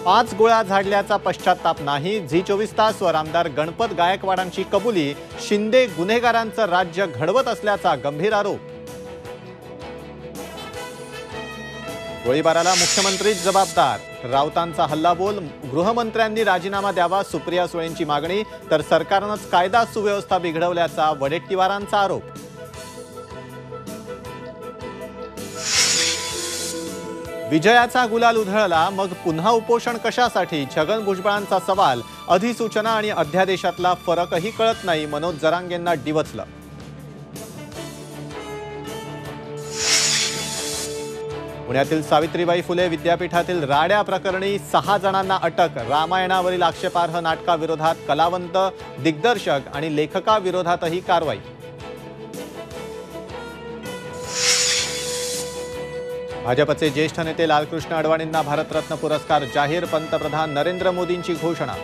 5 गोळ्या झाडल्याचा पश्चाताप नाही. झी 24 तासवर आमदार गणपत गायकवाडांची कबुली. शिंदे गुन्हेगारांचं राज्य घडवत असल्याचा गंभीर आरोप. गोळीबाराला मुख्यमंत्रीच जबाबदार. राऊतांचा हल्लाबोल. गृहमंत्र्यांनी राजीनामा द्यावा सुप्रिया सुळेंची मागणी. तर सरकारनंच कायदा सुव्यवस्था बिघडवल्याचा वडेट्टीवारांचा आरोप. विजयाचा गुलाल उधळला मग पुन्हा उपोषण कशासाठी? छगन भुजबळांचा सवाल. अधिसूचना आणि अध्यादेशातला फरकही कळत नाही. मनोज जरांगेंना डिवचलं. पुण्यातील सावित्रीबाई फुले विद्यापीठातील राड्या प्रकरणी 6 जणांना अटक. रामायणावरील आक्षेपार्ह नाटकाविरोधात कलावंत, दिग्दर्शक आणि लेखकाविरोधातही कारवाई. भाजपचे ज्येष्ठ नेते लालकृष्ण अडवाणींना भारतरत्न पुरस्कार जाहीर. पंतप्रधान नरेंद्र मोदींची घोषणा.